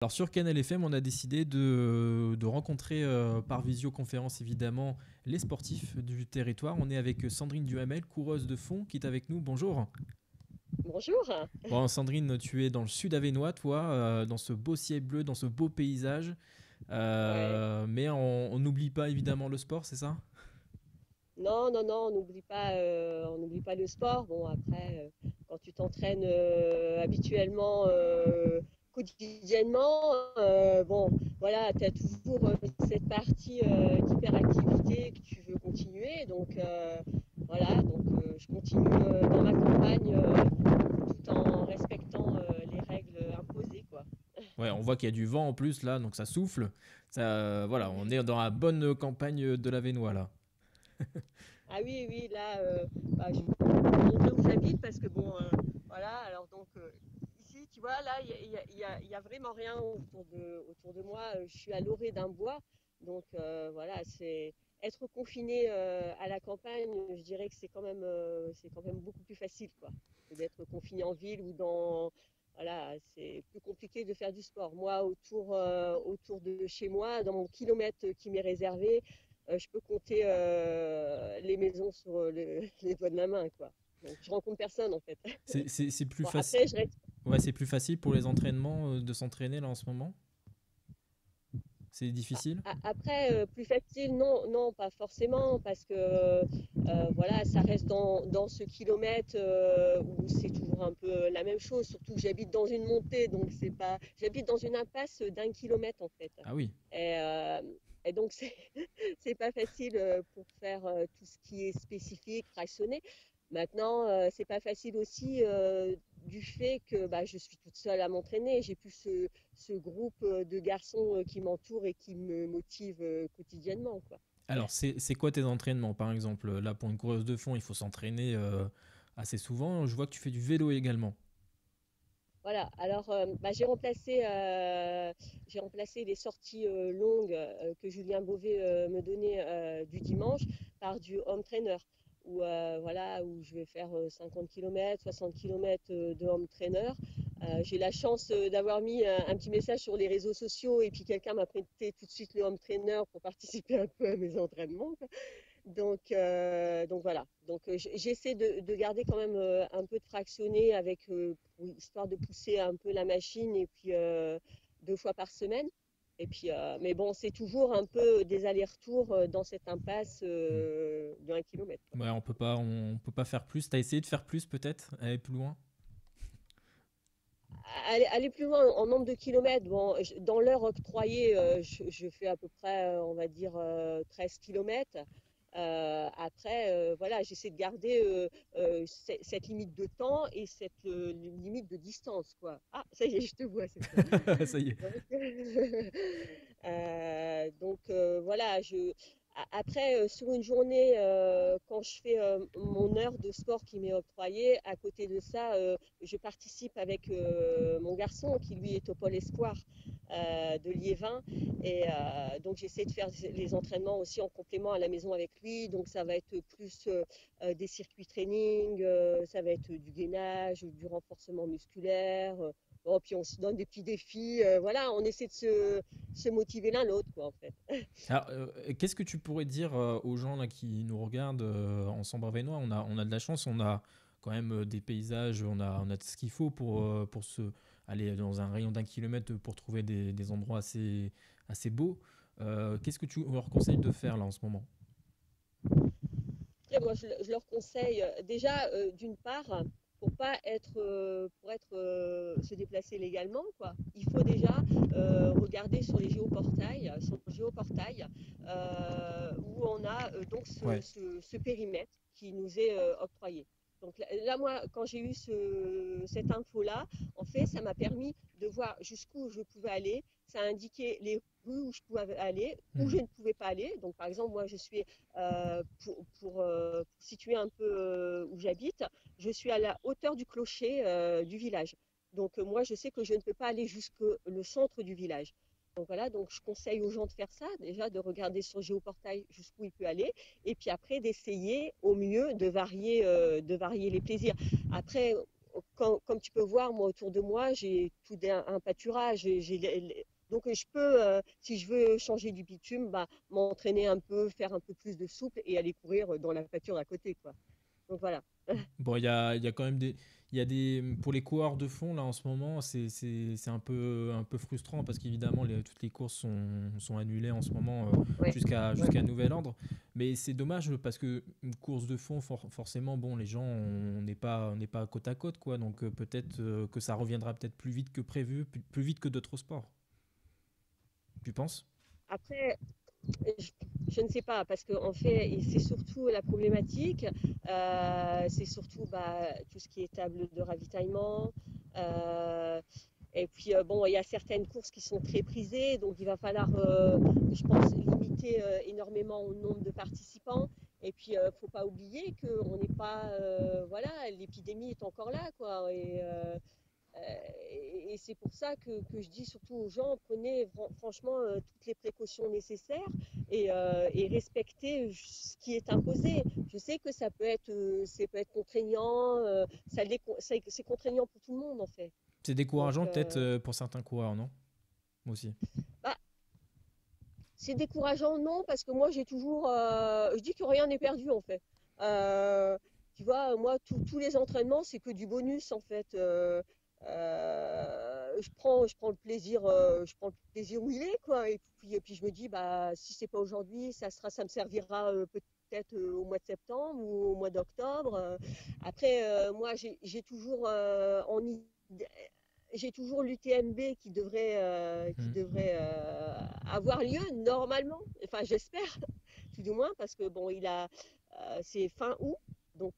Alors sur Canal FM, on a décidé de rencontrer par visioconférence évidemment les sportifs du territoire. On est avec Sandrine Duhamel, coureuse de fond, qui est avec nous. Bonjour. Bonjour. Bon, Sandrine, tu es dans le sud avesnois, toi, dans ce beau ciel bleu, dans ce beau paysage. Ouais. Mais on n'oublie pas évidemment le sport, c'est ça? Non, non, non, on n'oublie pas le sport. Bon, après, quand tu t'entraînes habituellement, quotidiennement, bon, voilà, tu as toujours cette partie d'hyperactivité que tu veux continuer. Donc, voilà, donc je continue dans ma campagne tout en respectant les règles imposées, quoi. Ouais, on voit qu'il y a du vent en plus là, donc ça souffle. Ça, voilà, on est dans la bonne campagne de l'Avesnois là. Ah oui, oui, là, montrer où j'habite parce que bon, voilà, alors donc ici, tu vois, là, il y a vraiment rien autour de moi. Je suis à l'orée d'un bois, donc voilà, c'est être confiné à la campagne, je dirais que c'est quand même beaucoup plus facile, quoi, que d'être confiné en ville ou dans, voilà, c'est plus compliqué de faire du sport. Moi, autour de chez moi, dans mon kilomètre qui m'est réservé, je peux compter les maisons sur les doigts de la main, quoi. Donc, je rencontre personne, en fait. C'est plus Bon, facile. après, je reste. Ouais, c'est plus facile pour les entraînements de s'entraîner là en ce moment. C'est difficile. Après, plus facile, non, non, pas forcément, parce que voilà, ça reste dans ce kilomètre où c'est toujours un peu la même chose. Surtout que j'habite dans une montée, donc c'est pas. J'habite dans une impasse d'un kilomètre en fait. Ah oui. Et, euh, et donc c'est c'est pas facile pour faire tout ce qui est spécifique, fractionné. Maintenant, c'est pas facile aussi du fait que bah, je suis toute seule à m'entraîner. J'ai plus ce groupe de garçons qui m'entourent et qui me motivent quotidiennement, quoi. Alors, c'est quoi tes entraînements par exemple? Là, pour une coureuse de fond, il faut s'entraîner assez souvent. Je vois que tu fais du vélo également. Voilà, alors bah, j'ai remplacé les sorties longues que Julien Beauvais me donnait du dimanche par du home trainer, voilà, où je vais faire 50 km, 60 km de home trainer. J'ai la chance d'avoir mis un petit message sur les réseaux sociaux et puis quelqu'un m'a prêté tout de suite le home trainer pour participer un peu à mes entraînements. Donc voilà. Donc j'essaie de garder quand même un peu de fractionné avec histoire de pousser un peu la machine et puis 2 fois par semaine. Et puis mais bon, c'est toujours un peu des allers-retours dans cette impasse Hmm. de 1 kilomètre, quoi. Ouais, on peut pas faire plus. T'as essayé de faire plus peut-être? Aller plus loin? Aller plus loin en nombre de kilomètres, bon, dans l'heure octroyée, je fais à peu près, on va dire, 13 kilomètres. Après, voilà, j'essaie de garder cette limite de temps et cette limite de distance, quoi. Ah, ça y est, je te vois cette fois. Ça y est. Donc, voilà, après, sur une journée, quand je fais mon heure de sport qui m'est octroyée, à côté de ça, je participe avec mon garçon qui lui est au Pôle Espoir de Liévin. Et donc j'essaie de faire les entraînements aussi en complément à la maison avec lui. Donc ça va être plus des circuits training, ça va être du gainage, du renforcement musculaire. Bon, puis on se donne des petits défis. Voilà, on essaie de se motiver l'un l'autre, quoi, en fait. Alors, qu'est-ce que tu pourrais dire aux gens là, qui nous regardent en Sambre-Avesnois? On a de la chance, on a quand même des paysages, on a tout ce qu'il faut pour aller dans un rayon d'1 kilomètre pour trouver des endroits assez beaux. Qu'est-ce que tu leur conseilles de faire là en ce moment? Après, moi, je leur conseille déjà, d'une part, pour être se déplacer légalement, quoi. Il faut déjà regarder sur les géoportails, sur le géoportail, où on a donc Ouais. ce périmètre qui nous est octroyé. Donc là, moi, quand j'ai eu cette info-là, en fait, ça m'a permis de voir jusqu'où je pouvais aller. Ça a indiqué les rues où je pouvais aller, où je Mhm. ne pouvais pas aller. Donc, par exemple, moi, je suis pour situer un peu où j'habite, je suis à la hauteur du clocher du village. Donc moi, je sais que je ne peux pas aller jusque le centre du village. Donc voilà, donc je conseille aux gens de faire ça, déjà de regarder sur Géoportail jusqu'où il peut aller, et puis après d'essayer au mieux de varier les plaisirs. Après, comme tu peux voir, moi, autour de moi, j'ai tout un pâturage. Donc, je peux, si je veux changer du bitume, bah, m'entraîner un peu, faire un peu plus de souple et aller courir dans la pâture à côté, quoi. Donc, voilà. Bon, il y a quand même des. Il y a des, pour les coureurs de fond, là, en ce moment, c'est un peu frustrant parce qu'évidemment, toutes les courses sont annulées en ce moment Ouais, ouais. jusqu'à nouvel ordre. Mais c'est dommage parce que une course de fond, forcément, bon, les gens, on n'est pas côte à côte, quoi. Donc peut-être que ça reviendra peut-être plus vite que prévu, plus vite que d'autres sports. Tu penses? Après, je, je ne sais pas, parce qu'en fait, et c'est surtout la problématique, c'est surtout bah, tout ce qui est table de ravitaillement. euh, et puis, bon, il y a certaines courses qui sont très prisées, donc il va falloir, je pense, limiter énormément au nombre de participants. Et puis, il ne faut pas oublier qu'on n'est pas, voilà, l'épidémie est encore là, quoi. Et c'est pour ça que je dis surtout aux gens, prenez franchement toutes les précautions nécessaires et respectez ce qui est imposé. Je sais que ça peut être contraignant, c'est contraignant pour tout le monde en fait. C'est Donc, décourageant peut-être pour certains coureurs, non? Moi aussi. bah, c'est décourageant, non, parce que moi j'ai toujours, je dis que rien n'est perdu en fait. Euh, Tu vois, moi tous les entraînements c'est que du bonus en fait. Je prends le plaisir, je prends le plaisir où il est quoi. Et puis je me dis bah si c'est pas aujourd'hui, ça me servira peut-être au mois de septembre ou au mois d'octobre. Après, moi j'ai toujours j'ai toujours l'UTMB qui Mhm. devrait avoir lieu normalement. Enfin, j'espère, tout du moins, parce que bon, c'est fin août, donc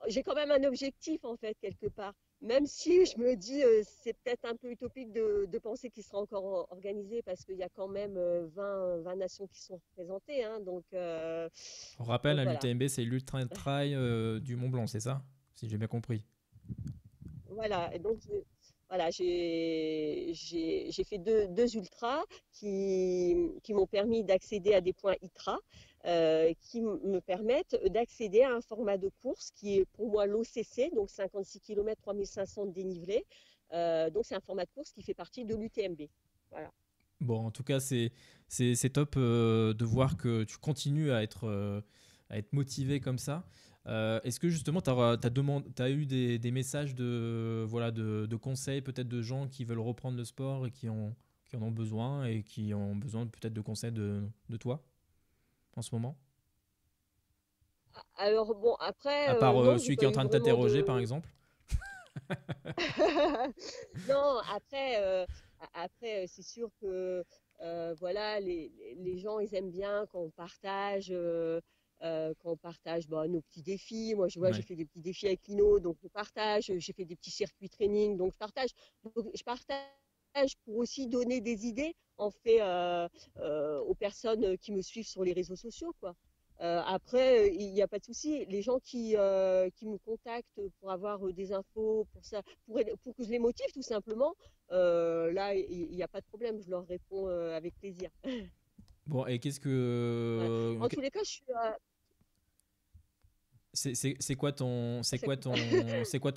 j'ai quand même un objectif en fait quelque part. Même si je me dis c'est peut-être un peu utopique de penser qu'il sera encore organisé parce qu'il y a quand même 20 nations qui sont représentées. Hein, On rappelle, donc hein, voilà. l'UTMB, c'est l'Ultra Trail du Mont Blanc, c'est ça? Si j'ai bien compris. Voilà, et donc voilà, j'ai fait deux ultras qui m'ont permis d'accéder à des points ITRA, me permettent d'accéder à un format de course qui est pour moi l'OCC, donc 56 km, 3500 de dénivelé. Donc c'est un format de course qui fait partie de l'UTMB. Voilà. Bon, en tout cas, c'est top de voir que tu continues à être motivé comme ça. Est-ce que justement, tu as eu des messages voilà, de conseils, peut-être de gens qui veulent reprendre le sport et qui en ont besoin et qui ont besoin peut-être de conseils de toi en ce moment? Alors bon, après, À part non, j'ai celui qui pas est en eu train de vraiment t'interroger, par de, exemple. Non, après, c'est sûr que voilà, les gens, ils aiment bien quand on partage bah, nos petits défis. Moi, je vois, j'ai Ouais. fait des petits défis avec Lino, donc je partage. J'ai fait des petits circuits training, donc je partage. Donc, je partage pour aussi donner des idées en fait aux personnes qui me suivent sur les réseaux sociaux, quoi. Après, il n'y a pas de souci. Les gens qui me contactent pour avoir des infos, pour que je les motive tout simplement, là, il n'y a pas de problème. Je leur réponds avec plaisir. Bon, et qu'est-ce Voilà. que En tous les cas, je suis. c'est quoi ton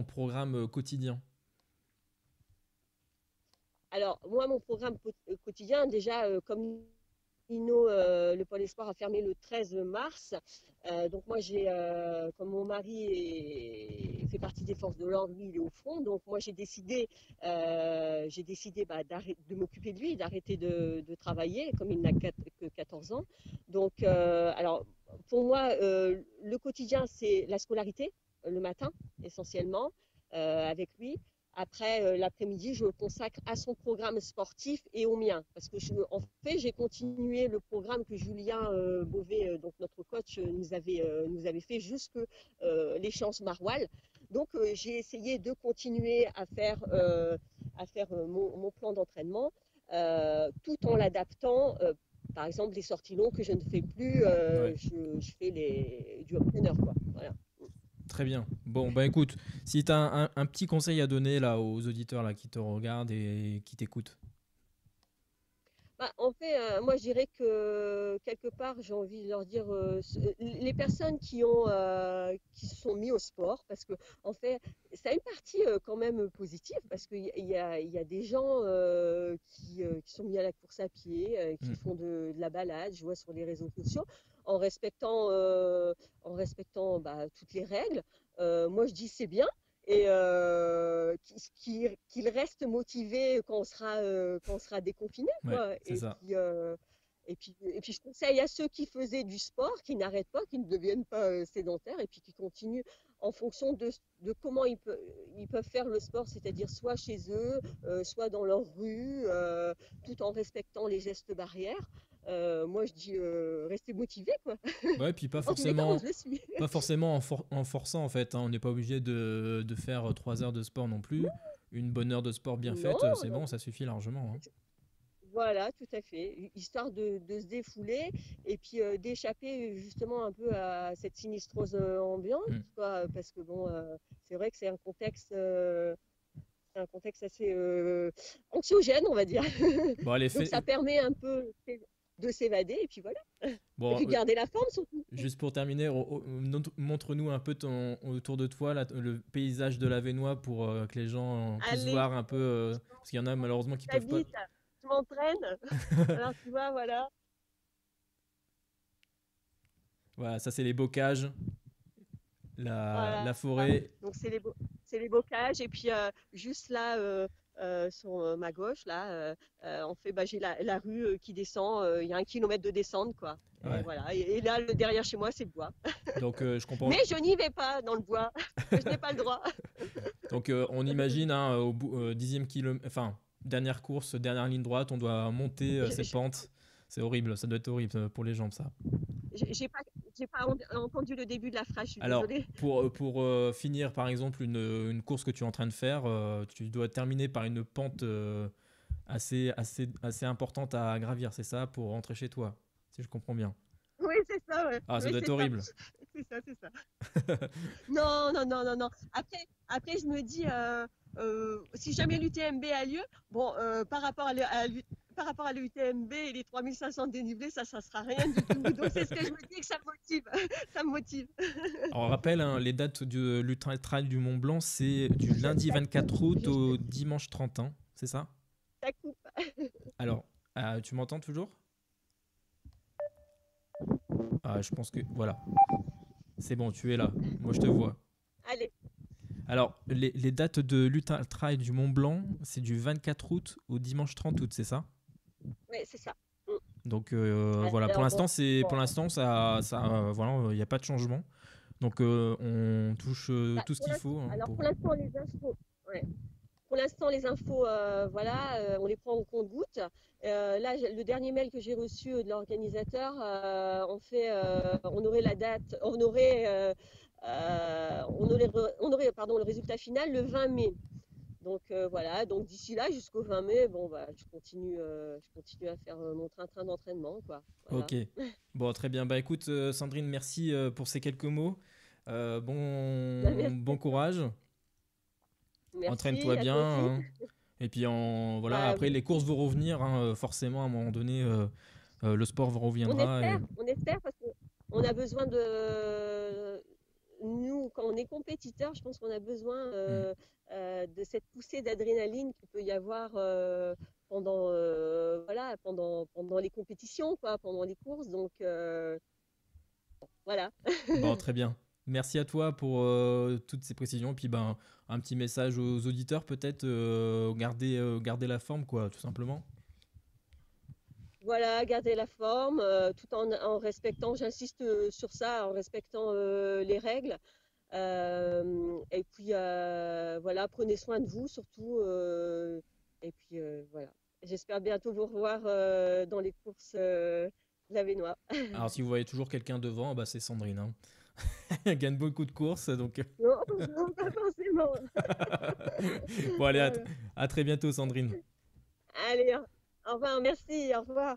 programme quotidien? Alors, moi, mon programme quotidien, déjà, comme Lino, le Pôle Espoir a fermé le 13 mars. Donc moi, comme mon mari fait partie des forces de l'ordre, lui, il est au front. Donc moi, j'ai décidé bah, de m'occuper de lui, d'arrêter de travailler, comme il n'a que 14 ans. Donc, alors, pour moi, le quotidien, c'est la scolarité, le matin, essentiellement, avec lui. Après, l'après-midi, je le consacre à son programme sportif et au mien. Parce que, en fait, j'ai continué le programme que Julien Beauvais, donc notre coach, nous avait fait jusque l'échéance Maroilles. Donc, j'ai essayé de continuer à faire mon plan d'entraînement tout en l'adaptant. Par exemple, les sorties longues que je ne fais plus, Ouais. je fais du up-runner, quoi. Voilà. Très bien. Bon, bah écoute, si tu as un petit conseil à donner là aux auditeurs là qui te regardent et qui t'écoutent. Bah, en fait, moi, je dirais que quelque part, j'ai envie de leur dire, les personnes qui se sont mis au sport, parce que en fait, ça a une partie quand même positive, parce qu'il y a des gens qui sont mis à la course à pied, qui Mm. font de la balade, je vois sur les réseaux sociaux, en respectant, en respectant bah, toutes les règles. Moi, je dis c'est bien et qu'il reste motivé quand on sera déconfiné, Ouais, quoi. c'est ça. Et puis, je conseille à ceux qui faisaient du sport, qui n'arrêtent pas, qui ne deviennent pas sédentaires, et puis qui continuent en fonction de comment ils peuvent faire le sport, c'est-à-dire soit chez eux, soit dans leur rue, tout en respectant les gestes barrières. Moi, je dis, restez motivés, quoi. Ouais, puis En tous les cas, moi, je le suis. pas forcément en forçant en fait, hein. On n'est pas obligé de faire 3 heures de sport non plus. Une bonne heure de sport bien faite, Non, c'est non, bon, ça suffit largement, hein. voilà, tout à fait. Histoire de se défouler et puis d'échapper justement un peu à cette sinistrose ambiante, Mm. quoi, parce que bon, c'est vrai que c'est un contexte assez anxiogène, on va dire. Bon, allez, Donc ça permet un peu de s'évader et puis voilà. Et bon, puis garder la forme surtout. juste pour terminer, montre-nous un peu autour de toi le paysage de l'Avesnois pour que les gens puissent Allez, voir un peu, parce qu'il y en a malheureusement qui peuvent pas. j'habite, je m'entraîne. Alors tu vois, voilà. Voilà, ça c'est les bocages, la Voilà. forêt. Donc c'est les bocages et puis juste là sur ma gauche là en fait bah, j'ai la rue qui descend il y a 1 kilomètre de descente quoi et Ouais. voilà et là derrière chez moi c'est le bois Donc je comprends. mais je n'y vais pas dans le bois je n'ai pas le droit. Donc on imagine hein, au bout, 10e kilomètre, enfin dernière course, dernière ligne droite, on doit monter Je- cette je- pente. C'est horrible, ça doit être horrible pour les jambes ça. j'ai pas entendu le début de la phrase, je suis Alors désolée. pour finir par exemple une course que tu es en train de faire, tu dois terminer par une pente assez importante à gravir, c'est ça, pour rentrer chez toi, si je comprends bien. Oui c'est ça ouais. Ah, ça Oui doit être c'est ça. horrible. C'est ça. Non, non, non, non, non. Après je me dis, si jamais l'UTMB a lieu, bon, par rapport à l'UTMB et les 3500 dénivelés, ça sera rien du tout. Donc c'est ce que je me dis que ça me motive. Ça me motive. Alors on rappelle, hein, les dates de l'Ultra Trail du Mont Blanc, c'est du lundi Ça 24 coupe, août au dimanche 30, hein, c'est ça? ça coupe. Alors, tu m'entends toujours? Ah, je pense que voilà, c'est bon, tu es là. Moi, je te vois. Allez, Alors, les dates de l'Ultra Trail du Mont Blanc, c'est du 24 août au dimanche 30 août, c'est ça? ouais, c'est ça. Donc voilà, Alors bon, pour bon. l'instant voilà, il n'y a pas de changement. Donc on touche Bah, tout ce qu'il faut hein, alors pour. pour l'instant, les infos. Ouais. Pour l'instant, les infos, voilà, on les prend au compte-gouttes. Là, le dernier mail que j'ai reçu de l'organisateur, on aurait la date, on aurait, pardon, le résultat final le 20 mai. Donc voilà, donc d'ici là, jusqu'au 20 mai, bon, bah, je continue à faire mon train-train d'entraînement, quoi. Voilà. Ok. Bon, très bien. Bah écoute, Sandrine, merci pour ces quelques mots. Bon Merci, courage. merci Entraîne-toi à bien, toi aussi. hein. Et puis voilà, Bah après oui, les courses vont revenir, hein, forcément à un moment donné, le sport reviendra. on espère parce qu'on a besoin de nous, quand on est compétiteur, je pense qu'on a besoin Hmm. de cette poussée d'adrénaline qu'il peut y avoir pendant les compétitions, quoi, pendant les courses. Donc voilà. Bon, très bien. Merci à toi pour toutes ces précisions. Puis ben, un petit message aux auditeurs, peut-être garder la forme, quoi, tout simplement. Voilà, garder la forme, tout en respectant, j'insiste sur ça, en respectant les règles. Et puis voilà, prenez soin de vous surtout. Et puis voilà. J'espère bientôt vous revoir dans les courses de la Vénois. Alors, si vous voyez toujours quelqu'un devant, bah, c'est Sandrine, hein. Elle gagne beaucoup de courses, donc. Non, non, pas forcément. Bon, allez, Voilà. à très bientôt, Sandrine. Allez, au revoir, merci, au revoir.